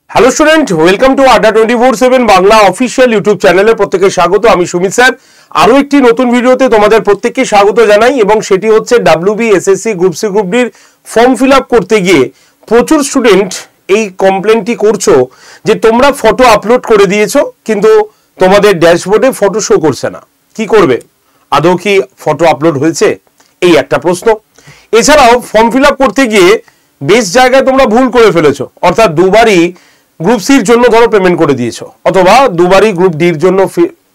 Hello student, welcome to আড্ডা 24/7 Bangla official YouTube চ্যানেলে প্রত্যেককে স্বাগত। আমি সুমিত স্যার আরো একটি নতুন ভিডিওতে তোমাদের প্রত্যেককে স্বাগত জানাই এবং সেটি হচ্ছে WB SSC group C group ডির ফর্ম ফিল আপ করতে গিয়ে প্রচুর স্টুডেন্ট এই কমপ্লেনটি করছো যে তোমরা ফটো আপলোড করে দিয়েছো কিন্তু তোমাদের ড্যাশবোর্ডে ফটো শো করছে না। কি করবে? আদৌ কি ফটো আপলোড হয়েছে? এই একটা প্রশ্ন। এছাড়াও ফর্ম ফিল আপ করতে গিয়ে বেশ জায়গায় তোমরা ভুল করে ফেলেছো, অর্থাৎ দুবারই গ্রুপ সির জন্য ধরো পেমেন্ট করে দিয়েছো, অথবা দুবারই গ্রুপ ডির জন্য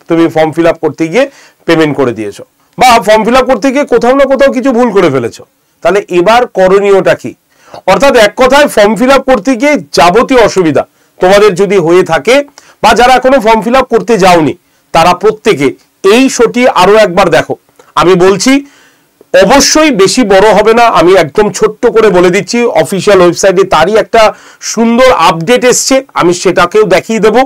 তুমি ফর্ম ফিল আপ করতে গিয়ে পেমেন্ট করে দিয়েছো, বা ফর্ম ফিল আপ করতে গিয়ে কোথাও না কোথাও কিছু ভুল করে ফেলেছো। তাহলে এবার করণীয়টা কি? অর্থাৎ এক কথায় ফর্ম ফিল আপ করতে গিয়ে যাবতীয় অসুবিধা তোমাদের যদি হয়ে থাকে, বা যারা এখনো ফর্ম ফিল আপ করতে যাওনি তারা প্রত্যেকে এই শোটি আরো একবার দেখো। আমি বলছি অবশ্যই বেশি বড় হবে না, আমি একদম ছোট্ট করে বলে দিচ্ছি, অফিসিয়াল ওয়েবসাইটে তারই একটা সুন্দর আপডেট এসছে, আমি সেটাকেও দেখিয়ে দেবো।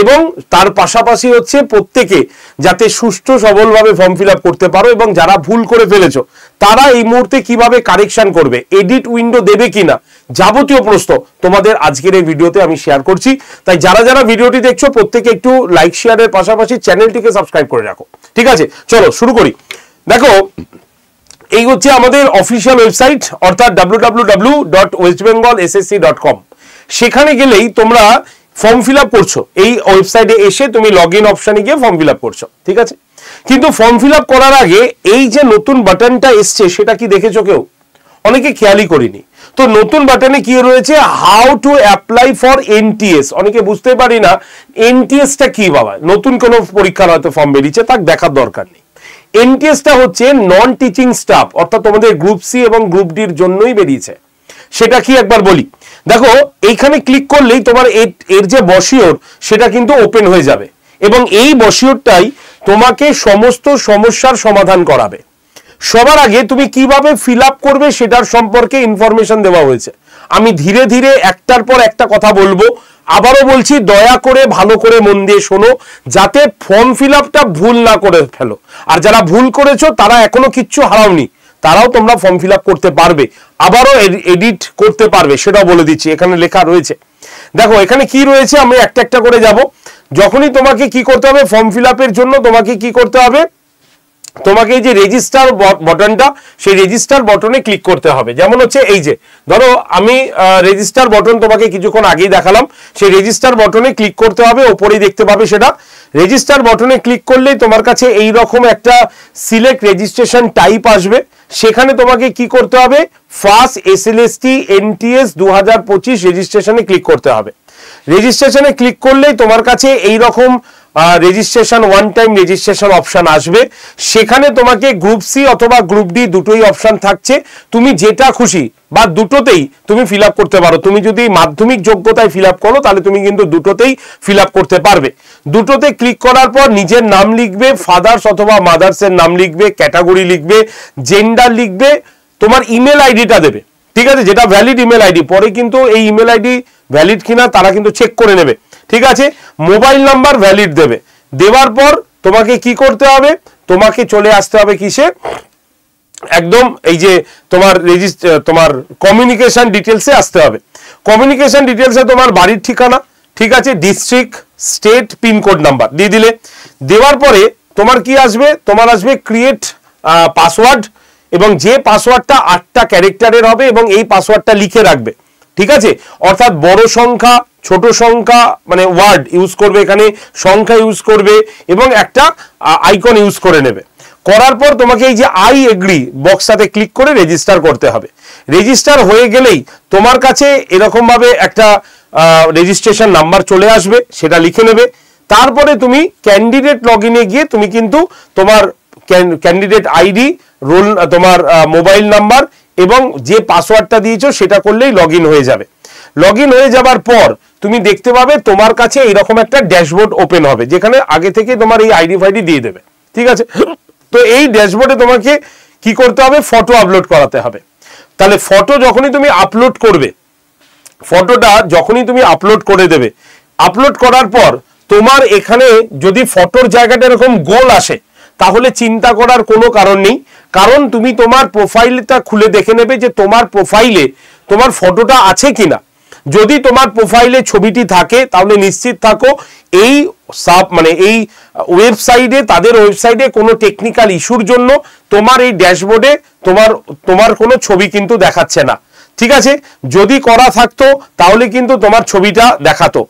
এবং তার পাশাপাশি হচ্ছে প্রত্যেকে যাতে সুষ্ঠু সবলভাবে ফর্ম ফিল আপ করতে পারো, এবং যারা ভুল করে ফেলেছো তারা এই মুহূর্তে কিভাবে কারেকশন করবে, এডিট উইন্ডো দেবে কিনা, যাবতীয় প্রশ্ন তোমাদের আজকের এই ভিডিওতে আমি শেয়ার করছি। তাই যারা যারা ভিডিওটি দেখছো প্রত্যেকে একটু লাইক শেয়ারের পাশাপাশি চ্যানেলটিকে সাবস্ক্রাইব করে রাখো। ঠিক আছে, চলো শুরু করি। দেখো, এই হচ্ছে আমাদের অফিসিয়াল ওয়েবসাইট, অর্থাৎ www.westbengalssc.com। সেখানে গেলেই তোমরা ফর্ম ফিল আপ করছো, এই ওয়েবসাইটে এসে তুমি লগ ইন অপশনে গিয়ে ফর্ম ফিল আপ করছো। ঠিক আছে, কিন্তু ফর্ম ফিল আপ করার আগে এই যে নতুন বাটনটা এসছে সেটা কি দেখেছো কেউ? অনেকে খেয়ালই করিনি। তো নতুন বাটনে কি রয়েছে? How to apply for NTS. অনেকে বুঝতে পারি না এনটিএসটা কি বাবা, নতুন কোনো পরীক্ষার হয়তো ফর্ম বেরিয়েছে, তার দেখার দরকার নেই। এনটিএসটা হচ্ছে নন টিচিং স্টাফ, অর্থাৎ তোমাদের গ্রুপ সি এবং গ্রুপ ডির জন্যই বেরিয়েছে। সেটা কি একবার বলি। দেখো, এইখানে ক্লিক করলেই তোমার এর যে বসিওর সেটা কিন্তু ওপেন হয়ে যাবে, এবং এই বসিওরটাই তোমাকে সমস্ত সমস্যার সমাধান করাবে। সবার আগে তুমি কিভাবে ফিল আপ করবে সেটার সম্পর্কে ইনফরমেশন দেওয়া হয়েছে। আমি ধীরে ধীরে একটার পর একটা কথা বলবো, আবারও বলছি দয়া করে ভালো করে মন দিয়ে শোনো, যাতে ফর্ম ফিল আপটা ভুল না করে ফেলো। আর যারা ভুল করেছো তারা এখনো কিচ্ছু হারাওনি, তারাও তোমরা ফর্ম ফিল আপ করতে পারবে, আবারও এডিট করতে পারবে, সেটাও বলে দিচ্ছি। এখানে লেখা রয়েছে, দেখো এখানে কি রয়েছে, আমি একটা একটা করে যাব। যখনই তোমাকে কি করতে হবে, ফর্ম ফিল আপের জন্য তোমাকে কি করতে হবে, তোমাকে এই যে রেজিস্টার বাটনটা, সেই রেজিস্টার বাটনে ক্লিক করতে হবে। যেমন হচ্ছে এই যে ধরো আমি রেজিস্টার বাটন তোমাকে কিছুক্ষণ আগেই দেখালাম, সেই রেজিস্টার বাটনে ক্লিক করতে হবে, ওপরেই দেখতে পাবে সেটা। রেজিস্টার বাটনে ক্লিক করলেই তোমার কাছে এই রকম একটা সিলেক্ট রেজিস্ট্রেশন টাইপ আসবে। সেখানে তোমাকে কি করতে হবে, ফার্স্ট এসএলএসটি এনটিএস 2025 রেজিস্ট্রেশনে ক্লিক করতে হবে। রেজিস্ট্রেশনে ক্লিক করলেই তোমার কাছে এই রকম registration one time registration option আসবে। সেখানে তোমাকে গ্রুপ সি অথবা গ্রুপ ডি দুটোই অপশন থাকছে, তুমি যেটা খুশি বা দুটোতেই তুমি ফিল আপ করতে পারো। তুমি যদি মাধ্যমিক যোগ্যতায় ফিল আপ করো তাহলে তুমি কিন্তু দুটোতেই ফিল আপ করতে পারবে। দুটোতে ক্লিক করার পর নিজের নাম লিখবে, ফাদার্স অথবা মাদার্সের নাম লিখবে, ক্যাটাগরি লিখবে, জেন্ডার লিখবে, তোমার ইমেল আইডিটা দেবে। ঠিক আছে, যেটা ভ্যালিড ইমেল আইডি, পরে কিন্তু এই ইমেল আইডি ভ্যালিড কিনা তারা কিন্তু চেক করে নেবে। ঠিক আছে, মোবাইল নাম্বার ভ্যালিড দেবে। দেওয়ার পর তোমাকে কি করতে হবে, তোমাকে চলে আসতে হবে কিসে, একদম এই যে তোমার কমিউনিকেশন ডিটেলসে আসতে হবে। কমিউনিকেশন ডিটেলসে তোমার বাড়ির ঠিকানা, ঠিক আছে, ডিস্ট্রিক্ট, স্টেট, পিনকোড নাম্বার দিয়ে দিলে। দেওয়ার পরে তোমার কি আসবে, তোমার আসবে ক্রিয়েট পাসওয়ার্ড, এবং যে পাসওয়ার্ডটা 8টা ক্যারেক্টারের হবে, এবং এই পাসওয়ার্ডটা লিখে রাখবে। ঠিক আছে, অর্থাৎ বড় সংখ্যা, ছোট সংখ্যা, মানে ওয়ার্ড ইউজ করবে, এখানে সংখ্যা ইউজ করবে, এবং একটা আইকন ইউজ করে নেবে। করার পর তোমাকে এই যে আই এগ্রি বক্সটাতে ক্লিক করে রেজিস্টার করতে হবে। রেজিস্টার হয়ে গেলেই তোমার কাছে এরকম ভাবে একটা রেজিস্ট্রেশন নাম্বার চলে আসবে, সেটা লিখে নেবে। তারপরে তুমি ক্যান্ডিডেট লগ ইনে গিয়ে তুমি কিন্তু তোমার ক্যান্ডিডেট আইডি, রোল, তোমার মোবাইল নাম্বার এবং যে পাসওয়ার্ডটা দিয়েছো সেটা করলেই লগ ইন হয়ে যাবে। লগ ইন হয়ে যাবার পর তুমি দেখতে পাবে তোমার কাছে এইরকম একটা ড্যাশবোর্ড ওপেন হবে, যেখানে আগে থেকে তোমার এই আইডি ফাইডি দিয়ে দেবে। ঠিক আছে, তো এই ড্যাশবোর্ডে তোমাকে কি করতে হবে, ফটো আপলোড করাতে হবে। তাহলে ফটো যখনই তুমি আপলোড করবে, ফটোটা যখনই তুমি আপলোড করে দেবে, আপলোড করার পর তোমার এখানে যদি ফটোর জায়গাটা এরকম গোল আসে তাহলে চিন্তা করার কোনো কারণ নেই, কারণ তুমি তোমার প্রোফাইলটা খুলে দেখে নেবে যে তোমার প্রোফাইলে তোমার ফটোটা আছে কিনা। যদি তোমার প্রোফাইলে ছবিটি থাকে তাহলে নিশ্চিত থাকো এই এই ওয়েবসাইটে, তাদের ওয়েবসাইটে কোনো টেকনিক্যাল ইস্যুর জন্য তোমার এই ড্যাশবোর্ডে তোমার কোনো ছবি কিন্তু দেখাচ্ছে না। ঠিক আছে, যদি করা থাকতো তাহলে কিন্তু তোমার ছবিটা দেখাতো।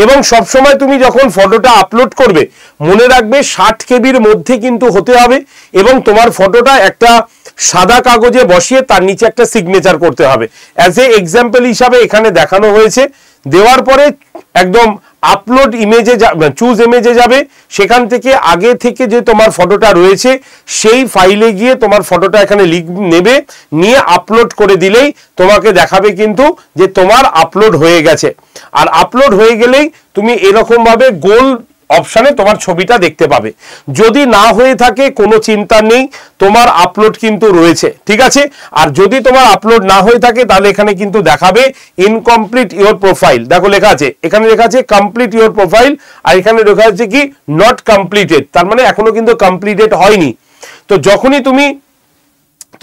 এবং সবসময় তুমি যখন ফটোটা আপলোড করবে মনে রাখবে 60 কেবির মধ্যে কিন্তু হতে হবে, এবং তোমার ফটোটা একটা সাদা কাগজে বসিয়ে তার নিচে একটা সিগনেচার করতে হবে। অ্যাজ এ এক্সাম্পল হিসাবে এখানে দেখানো হয়েছে। দেওয়ার পরে একদম আপলোড ইমেজে চুজ ইমেজে যাবে, সেখান থেকে আগে থেকে যে তোমার ফটোটা রয়েছে সেই ফাইলে গিয়ে তোমার ফটোটা এখানে নেবে, নিয়ে আপলোড করে দিলেই তোমাকে দেখাবে কিন্তু যে তোমার আপলোড হয়ে গেছে। আর আপলোড হয়ে গেলেই তুমি এরকম ভাবে গোল অপশানে তোমার ছবিটা দেখতে পাবে। যদি না হয়ে থাকে কোনো চিন্তা নেই, তোমার আপলোড কিন্তু রয়েছে। ঠিক আছে, আর যদি তোমার আপলোড না হয়ে থাকে তাহলে এখানে কিন্তু দেখাবে ইনকমপ্লিট ইওর প্রোফাইল। দেখো লেখা আছে, এখানে লেখা আছে কমপ্লিট ইওর প্রোফাইল, আর এখানে লেখা আছে কি নট কমপ্লিটেড, তার মানে এখনো কিন্তু কমপ্লিটেড হয়নি। তো যখনই তুমি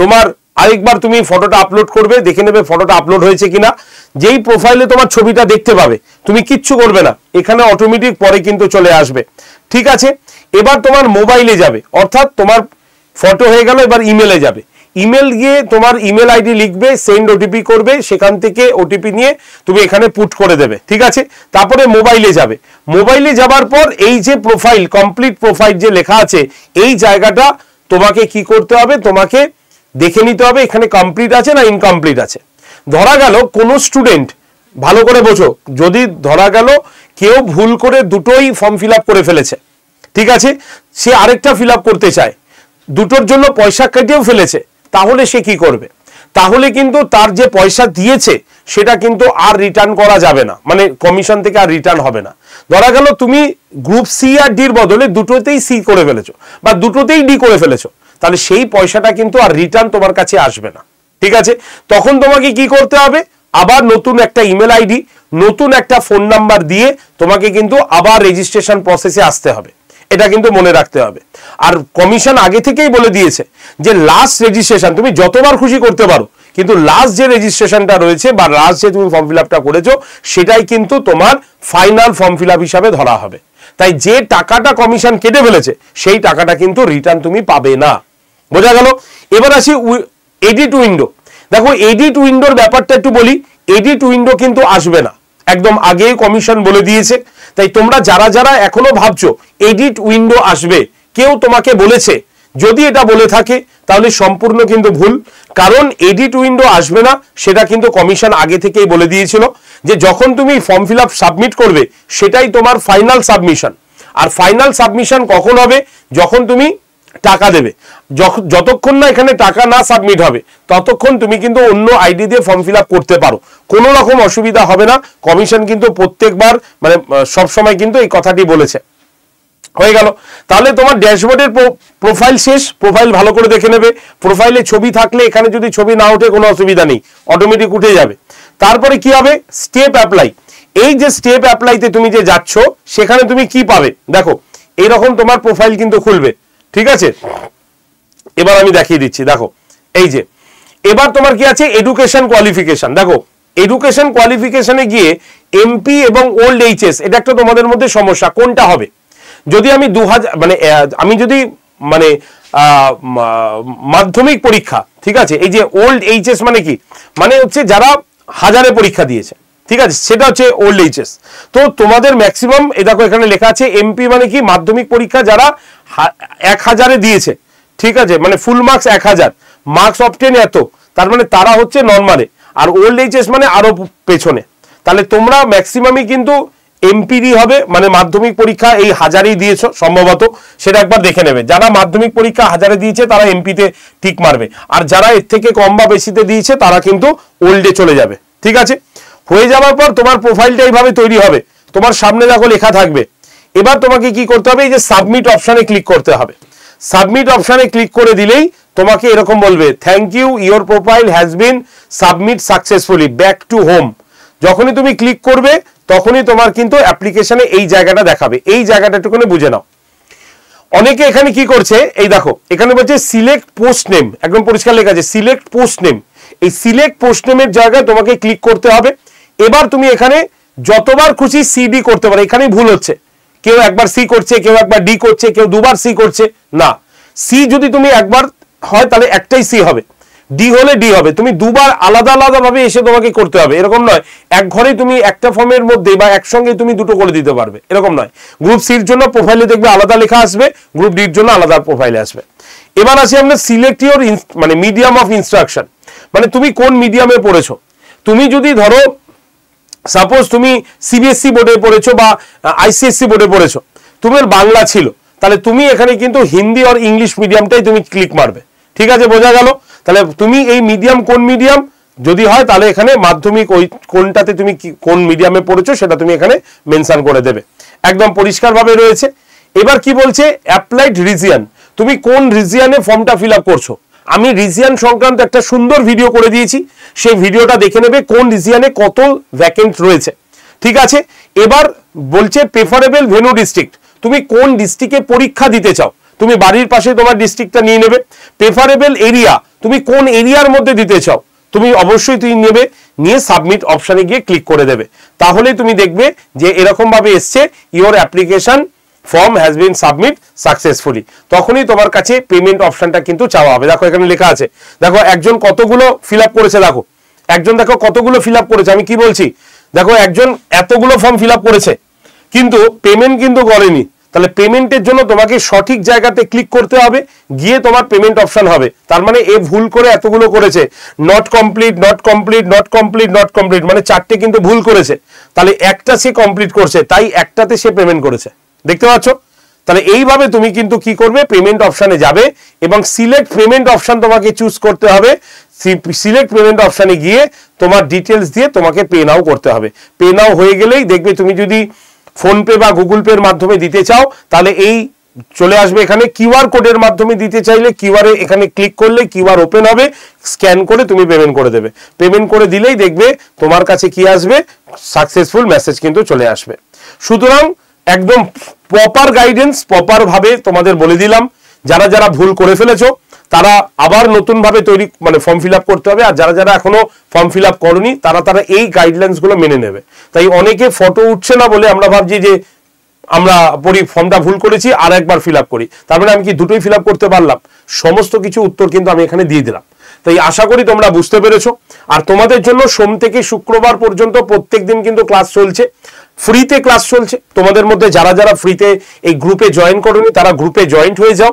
তোমার আরেকবার তুমি ফটোটা আপলোড করবে, দেখে নেবে ফটোটা আপলোড হয়েছে কিনা। যেই প্রোফাইলে তোমার ছবিটা দেখতে পাবে তুমি কিচ্ছু করবে না, এখানে অটোমেটিক পরে কিন্তু চলে আসবে। ঠিক আছে, এবার তোমার মোবাইলে যাবে, অর্থাৎ তোমার ফটো হয়ে গেল, এবার ইমেলে যাবে। ইমেল গিয়ে তোমার ইমেল আইডি লিখবে, সেন্ড ওটিপি করবে, সেখান থেকে ওটিপি নিয়ে তুমি এখানে পুট করে দেবে। ঠিক আছে, তারপরে মোবাইলে যাবে। মোবাইলে যাবার পর এই যে প্রোফাইল, কমপ্লিট প্রোফাইল যে লেখা আছে, এই জায়গাটা তোমাকে কি করতে হবে, তোমাকে দেখে নিতে হবে এখানে কমপ্লিট আছে না ইনকমপ্লিট আছে। ধরা গেল কোনো স্টুডেন্ট, ভালো করে বোঝো, যদি ধরা গেল কেউ ভুল করে দুটোই ফর্ম ফিল আপ করে ফেলেছে, ঠিক আছে, সে আরেকটা ফিল আপ করতে চায়, দুটোর জন্য পয়সা কেটেও ফেলেছে, তাহলে সে কি করবে? তাহলে কিন্তু তার যে পয়সা দিয়েছে সেটা কিন্তু আর রিটার্ন করা যাবে না, মানে কমিশন থেকে আর রিটার্ন হবে না। ধরা গেল তুমি গ্রুপ সি আর ডির বদলে দুটোতেই সি করে ফেলেছো বা দুটোতেই ডি করে ফেলেছো, তাহলে সেই পয়সাটা কিন্তু আর রিটার্ন তোমার কাছে আসবে না। ঠিক আছে, তখন তোমাকে কি করতে হবে, আবার নতুন একটা ইমেল আইডি, নতুন একটা ফোন নাম্বার দিয়ে তোমাকে কিন্তু আবার রেজিস্ট্রেশন প্রসেসে আসতে হবে। এটা কিন্তু মনে রাখতে হবে। আর কমিশন আগে থেকেই বলে দিয়েছে যে লাস্ট রেজিস্ট্রেশন তুমি যতবার খুশি করতে পারো, কিন্তু লাস্ট যে রেজিস্ট্রেশনটা রয়েছে বা লাস্ট যে তুমি ফর্ম ফিল আপটা করেছো সেটাই কিন্তু তোমার ফাইনাল ফর্ম ফিল আপ হিসাবে ধরা হবে। তাই যে টাকাটা কমিশন কেটে ফেলেছে সেই টাকাটা কিন্তু রিটার্ন তুমি পাবে না। বোঝা গেল? এবার আসি এডিট উইন্ডো। দেখো এডিট উইন্ডোর ব্যাপারটা একটু বলি। এডিট উইন্ডো কিন্তু আসবে না, একদম আগেই কমিশন বলে দিয়েছে। তাই তোমরা যারা যারা এখনো ভাবছো এডিট উইন্ডো আসবে, কেউ তোমাকে বলেছে, যদি এটা বলে থাকে তাহলে সম্পূর্ণ কিন্তু ভুল। কারণ এডিট উইন্ডো আসবে না সেটা কিন্তু কমিশন আগে থেকেই বলে দিয়েছিল যে যখন তুমি ফর্ম ফিল আপ সাবমিট করবে সেটাই তোমার ফাইনাল সাবমিশন। আর ফাইনাল সাবমিশন কখন হবে? যখন তুমি টাকা দেবে। যতক্ষণ না এখানে টাকা না সাবমিট হবে ততক্ষণ তুমি কিন্তু অন্য আইডি দিয়ে ফর্ম ফিল আপ করতে পারো, কোনো রকম অসুবিধা হবে না। কমিশন কিন্তু প্রত্যেকবার মানে সবসময় কিন্তু এই কথাটি বলেছে। হয়ে গেল? তাহলে তোমার ড্যাশবোর্ডের প্রোফাইল শেষ। প্রোফাইল ভালো করে দেখে নেবে। প্রোফাইলে ছবি থাকলে এখানে যদি ছবি না ওঠে কোনো অসুবিধা নেই, অটোমেটিক উঠে যাবে। তারপরে কি হবে? Step apply. এই যে স্টেপ অ্যাপ্লাইতে তুমি যে যাচ্ছ সেখানে তুমি কি পাবে? দেখো এইরকম তোমার প্রোফাইল কিন্তু খুলবে। ঠিক আছে, এবার আমি দেখিয়ে দিচ্ছি। দেখো এই যে এবার তোমার কি আছে, এডুকেশন কোয়ালিফিকেশন। দেখো এডুকেশন কোয়ালিফিকেশনে গিয়ে এমপি এবং ওল্ড এইচএস, এটা একটা তোমাদের মধ্যে সমস্যা, কোনটা হবে? যদি আমি 2000 মানে আমি যদি মানে মাধ্যমিক পরীক্ষা, ঠিক আছে, এই যে ওল্ড এইচএস মানে কি, মানে হচ্ছে যারা 1000-এ পরীক্ষা দিয়েছে, ঠিক আছে, সেটা হচ্ছে ওল্ড এইচএস। তো তোমাদের ম্যাক্সিমাম এই দেখো এখানে লেখা আছে এমপি মানে কি, মাধ্যমিক পরীক্ষা যারা 1000-এ দিয়েছে, ঠিক আছে, মানে ফুল মার্কস 1000, মার্কস অবটেন এত, তার মানে তারা হচ্ছে নর্মালে। আর ওল্ড এইচএস মানে আরো পেছনে। তাহলে তোমরা ম্যাক্সিমামই কিন্তু এমপিডি হবে, মানে মাধ্যমিক পরীক্ষা এই 1000-এই দিয়েছো সম্ভবত, সেটা একবার দেখে নেবে। যারা মাধ্যমিক পরীক্ষা 1000-এ দিয়েছে তারা এমপিতে টিক মারবে, আর যারা এর থেকে কম বা বেশিতে দিয়েছে তারা কিন্তু ওল্ডে চলে যাবে। ঠিক আছে, হয়ে যাওয়ার পর তোমার প্রোফাইলটা এইভাবে তৈরি হবে। তোমার সামনে দেখো লেখা থাকবে। এবার তোমাকে কি করতে হবে? এই যে সাবমিট অপশানে ক্লিক করতে হবে। সাবমিট অপশানে ক্লিক করে দিলেই তোমাকে এরকম বলবে, thank you, your profile has been submit successfully, back to home. যখনই তুমি ক্লিক করবে তখনই তোমার কিন্তু অ্যাপ্লিকেশনে এই জায়গাটা দেখাবে। এই জায়গাটা একটুখানি বুঝে নাও। অনেকে এখানে কি করছে, এই দেখো এখানে বলছে সিলেক্ট পোস্ট নেম, একদম পরিষ্কার লেখা আছে সিলেক্ট পোস্ট নেম। এই সিলেক্ট পোস্ট নেমের জায়গায় তোমাকে ক্লিক করতে হবে। এবার তুমি এখানে যতবার খুশি সিডি করতে পারো, এখানেই ভুল হচ্ছে, কেউ একবার সি করছে, কেউ একবার ডি করছে, কেউ দুবার সি করছে। না, সি যদি তুমি একবার হয় তাহলে একটাই সি হবে, ডি হলে ডি হবে। তুমি দুবার আলাদা আলাদা ভাবে এসে তোমাকে করতে হবে, এরকম নয় এক ঘরে তুমি একটা ফর্মের মধ্যে বা একসঙ্গে তুমি দুটো করে দিতে পারবে, এরকম নয়। গ্রুপ সির জন্য প্রোফাইলে দেখবে আলাদা লেখা আসবে, গ্রুপ ডির জন্য আলাদা প্রোফাইলে আসবে। এবার আসি আমরা সিলেক্ট ইওর মানে মিডিয়াম অফ ইনস্ট্রাকশন, মানে তুমি কোন মিডিয়ামে পড়েছো। তুমি যদি ধরো সাপোজ তুমি সিবিএসসি বোর্ডে পড়েছো বা আইসিএসসি বোর্ডে পড়েছো, তোমার বাংলা ছিল, তাহলে তুমি এখানে কিন্তু হিন্দি আর ইংলিশ মিডিয়ামটাই তুমি ক্লিক মারবে। ঠিক আছে, বোঝা গেল? তাহলে তুমি এই মিডিয়াম কোন মিডিয়াম যদি হয় তাহলে এখানে মাধ্যমিক ওই কোনটাতে তুমি কোন মিডিয়ামে পড়েছো সেটা তুমি এখানে মেনশন করে দেবে, একদম পরিষ্কারভাবে রয়েছে। এবার কি বলছে, অ্যাপ্লাইড রিজিয়ন, তুমি কোন রিজিয়নে ফর্মটা ফিল আপ করছো। আমি রিজিয়ন সংক্রান্ত একটা সুন্দর ভিডিও করে দিয়েছি, সেই ভিডিওটা দেখে নেবে কোন রিজিয়নে কত ভ্যাকেন্ট রয়েছে। ঠিক আছে, এবার বলছে প্রেফারেবল ভেন্যু ডিস্ট্রিক্ট, তুমি কোন ডিস্ট্রিক্টে পরীক্ষা দিতে চাও, তুমি বাড়ির পাশে তোমার ডিস্ট্রিক্টটা নিয়ে নেবে। প্রেফারেবল এরিয়া, তুমি কোন এরিয়ার মধ্যে দিতে চাও, তুমি অবশ্যই তুমি নেবে, নিয়ে সাবমিট অপশনে গিয়ে ক্লিক করে দেবে। তাহলে তুমি দেখবে যে এরকম ভাবে এসছে your application form has been submit successfully, তখনই তোমার কাছে পেমেন্ট অপশনটা কিন্তু চাওয়া হবে। দেখো এখানে লেখা আছে, দেখো একজন কতগুলো ফিল আপ করেছে, দেখো একজন দেখো কতগুলো ফিল আপ করেছে। আমি কি বলছি, দেখো একজন এতগুলো ফর্ম ফিল আপ করেছে কিন্তু পেমেন্ট কিন্তু করেনি, তাহলে পেমেন্টের জন্য তোমাকে সঠিক জায়গাতে ক্লিক করতে হবে, গিয়ে তোমার পেমেন্ট অপশন হবে। তার মানে এ ভুল করে এতগুলো করেছে, not complete, not complete, not complete, not complete, মানে চারটে কিন্তু ভুল করেছে, তাহলে একটা সে কমপ্লিট করছে, তাই একটাতে সে পেমেন্ট করেছে। দেখতে পাচ্ছ? তাহলে এইভাবে তুমি কিন্তু কি করবে, পেমেন্ট অপশনে যাবে এবং সিলেক্ট পেমেন্ট অপশন তোমাকে চুজ করতে হবে। সিলেক্ট পেমেন্ট অপশনে গিয়ে তোমার ডিটেলস দিয়ে তোমাকে পে নাও করতে হবে। পে নাও হয়ে গেলেই দেখবে, তুমি যদি ফোনপে বা গুগল পের মাধ্যমে দিতে চাও তাহলে এই চলে আসবে এখানে। কিউআর কোডের মাধ্যমে দিতে চাইলে কিউআর এখানে ক্লিক করলে কিউআর ওপেন হবে, স্ক্যান করে তুমি পেমেন্ট করে দেবে। পেমেন্ট করে দিলেই দেখবে তোমার কাছে কি আসবে, সাকসেসফুল মেসেজ কিন্তু চলে আসবে। সুতরাং একদম প্রপার গাইডেন্স, প্রপার ভাবে তোমাদের বলে দিলাম। যারা যারা ভুল করে ফেলেছো তারা আবার নতুন ভাবে তৈরি মানে ফর্ম ফিল আপ করতে হবে, আর যারা যারা এখনো ফর্ম ফিল আপ করনি তারা এই গাইডলাইন্স গুলো মেনে নেবে। তাই অনেকে ফটো উঠছে না বলে আমরা ভাবছি যে আমরা ফর্মটা ভুল করেছি আর একবার ফিল আপ করি, তার মানে আমি কি দুটোই ফিল আপ করতে পারলাম? সমস্ত কিছু উত্তর কিন্তু আমি এখানে দিয়ে দিলাম। তাই আশা করি তোমরা বুঝতে পেরেছো। আর তোমাদের জন্য সোম থেকে শুক্রবার পর্যন্ত প্রত্যেক দিন কিন্তু ক্লাস চলছে, ফ্রিতে ক্লাস চলছে। তোমাদের মধ্যে যারা যারা ফ্রিতে এই গ্রুপে জয়েন করোনি তারা গ্রুপে জয়েন্ট হয়ে যাও।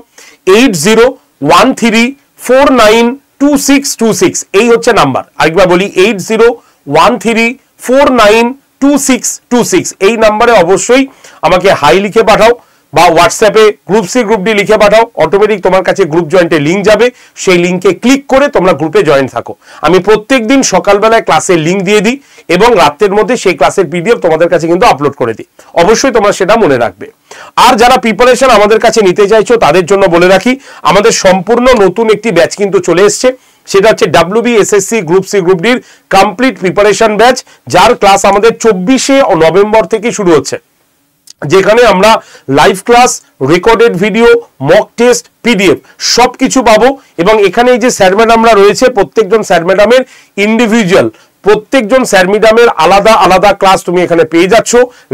8013492626 এই হচ্ছে নাম্বার। আরেকবার বলি, 8013492626 এই নাম্বারে অবশ্যই আমাকে হাই লিখে পাঠাও বা হোয়াটসঅ্যাপে গ্রুপ সি গ্রুপ ডি লিখে পাঠাও, অটোমেটিক তোমার কাছে গ্রুপ জয়েন্টের লিঙ্ক যাবে, সেই লিঙ্কে ক্লিক করে তোমরা গ্রুপে জয়েন থাকো। আমি প্রত্যেকদিন সকালবেলায় ক্লাসের লিঙ্ক দিয়ে দিই এবং রাতের মধ্যে সেই ক্লাসের পিডিএফ তোমাদের কাছে কিন্তু আপলোড করে দিই, অবশ্যই তোমরা সেটা মনে রাখবে। আর যারা প্রিপারেশন আমাদের কাছে নিতে চাইছো তাদের জন্য বলে রাখি, আমাদের সম্পূর্ণ নতুন একটি ব্যাচ কিন্তু চলে এসছে, সেটা হচ্ছে WBSSC গ্রুপ সি গ্রুপ ডির কমপ্লিট প্রিপারেশন ব্যাচ, যার ক্লাস আমাদের 24শে নভেম্বর থেকে শুরু হচ্ছে, যেখানে আমরা live class, recorded video, mock test, PDF সবকিছু পাবো। এবং এখানে এই যে স্যার ম্যাডামরা রয়েছে, প্রত্যেকজন স্যার ম্যাডামের ইন্ডিভিজুয়াল, প্রত্যেকজন স্যার ম্যাডামের আলাদা আলাদা ক্লাস তুমি এখানে পেয়ে যাচ্ছ,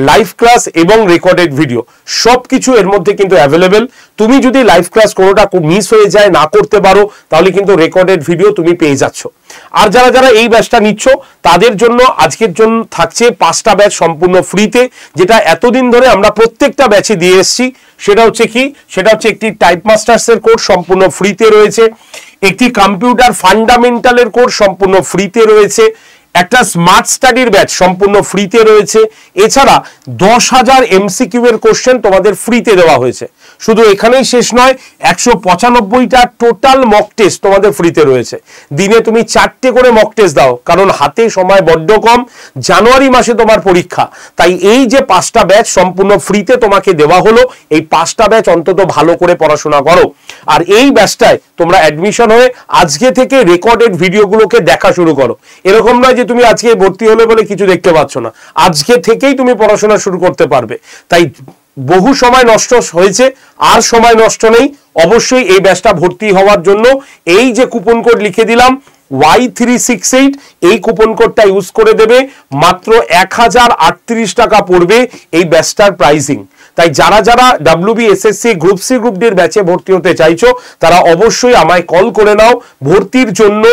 লাইভ ক্লাস এবং রেকর্ডেড ভিডিও সবকিছু এর মধ্যে কিন্তু অ্যাভেলেবেল। তুমি যদি লাইভ ক্লাস কোনোটা মিস হয়ে যায়, না করতে পারো, তাহলে কিন্তু রেকর্ডেড ভিডিও তুমি পেয়ে যাচ্ছ। আর যারা যারা এই ব্যাচটা নিচ্ছ তাদের জন্য আজকের জন্য থাকছে 5টা ব্যাচ সম্পূর্ণ ফ্রিতে, যেটা এতদিন ধরে আমরা প্রত্যেকটা ব্যাচে দিয়ে এসেছি। সেটা হচ্ছে কি, সেটা হচ্ছে একটি টাইপ মাস্টার্সের কোর্স সম্পূর্ণ ফ্রিতে রয়েছে, একটি কম্পিউটার ফান্ডামেন্টালের কোর্স সম্পূর্ণ ফ্রিতে রয়েছে, একটা স্মার্ট স্টাডির ব্যাচ সম্পূর্ণ ফ্রিতে রয়েছে, এছাড়া 10,000 MCQ এর কোশ্চেন তোমাদের ফ্রিতে দেওয়া হয়েছে। শুধু এখানেই শেষ নয়, 195টা টোটাল মক টেস্ট তোমাদের ফ্রিতে রয়েছে। দিনে তুমি 4টে করে মক টেস্ট দাও, কারণ হাতে সময় বড্ড কম, জানুয়ারি মাসে তোমার পরীক্ষা, তাই এই যে 5টা ব্যাচ সম্পূর্ণ ফ্রিতে তোমাকে দেওয়া হলো, এই 5টা ব্যাচ অন্তত ভালো করে পড়াশোনা করো। আর এই ব্যাচটায় তোমরা অ্যাডমিশন হয়ে আজকে থেকে রেকর্ডেড ভিডিওগুলোকে দেখা শুরু করো। এরকম নয় যে তুমি আজকে ভর্তি হলে বলে কিছু দেখতে পাচ্ছ না, আজকে থেকেই তুমি পড়াশোনা শুরু করতে পারবে। তাই বহু সময় নষ্ট হয়েছে, আর সময় নষ্ট নেই। অবশ্যই এই ব্যাচটা ভর্তি হওয়ার জন্য এই যে কুপন কোড লিখে দিলাম Y368 এই কুপন কোডটা ইউজ করে দেবে, মাত্র 1038 টাকা পড়বে এই ব্যাচটার প্রাইসিং। তাই যারা যারা WBSSC group C group D এর ব্যাচে ভর্তি হতে চাইছো তারা অবশ্যই আমায় কল করে নাও। ভর্তির জন্য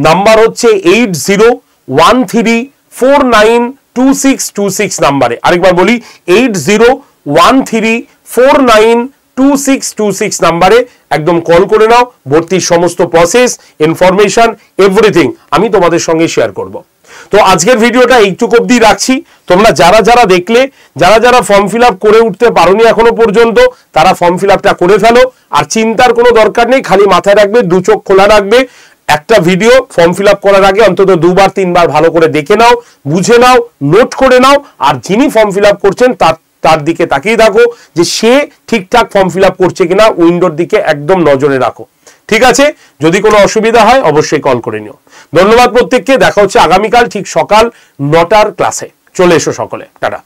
নাম্বার হচ্ছে 8013492626 নাম্বারে। আরেকবার বলি 8013492626 নাম্বারে একদম কল করে নাও। ভর্তির সমস্ত প্রসেস, ইনফরমেশন, এভরিথিং আমি তোমাদের সঙ্গে শেয়ার করব। তো আজকের ভিডিওটা এইটুকু অবধি রাখছি। তোমরা যারা যারা দেখলে, যারা যারা ফর্ম ফিল আপ করে উঠতে পারোনি এখনো পর্যন্ত, তারা ফর্ম ফিল আপটা করে ফেলো। আর চিন্তার কোনো দরকার নেই, খালি মাথায় রাখবে, দু চোখ খোলা রাখবে। একটা ভিডিও ফর্ম ফিল আপ করার আগে অন্তত 2-3 ভালো করে দেখে নাও, বুঝে নাও, নোট করে নাও। আর যিনি ফর্ম ফিল আপ করছেন তার দিকে তাকিয়ে থাকো যে সে ঠিকঠাক ফর্ম ফিল আপ করছে কিনা, উইন্ডোর দিকে একদম নজরে রাখো। ঠিক আছে? যদি কোনো অসুবিধা হয় অবশ্যই কল করে নিও। ধন্যবাদ প্রত্যেককে। দেখা হচ্ছে আগামীকাল ঠিক সকাল 9টার ক্লাসে। চলে এসো সকলে। টাটা।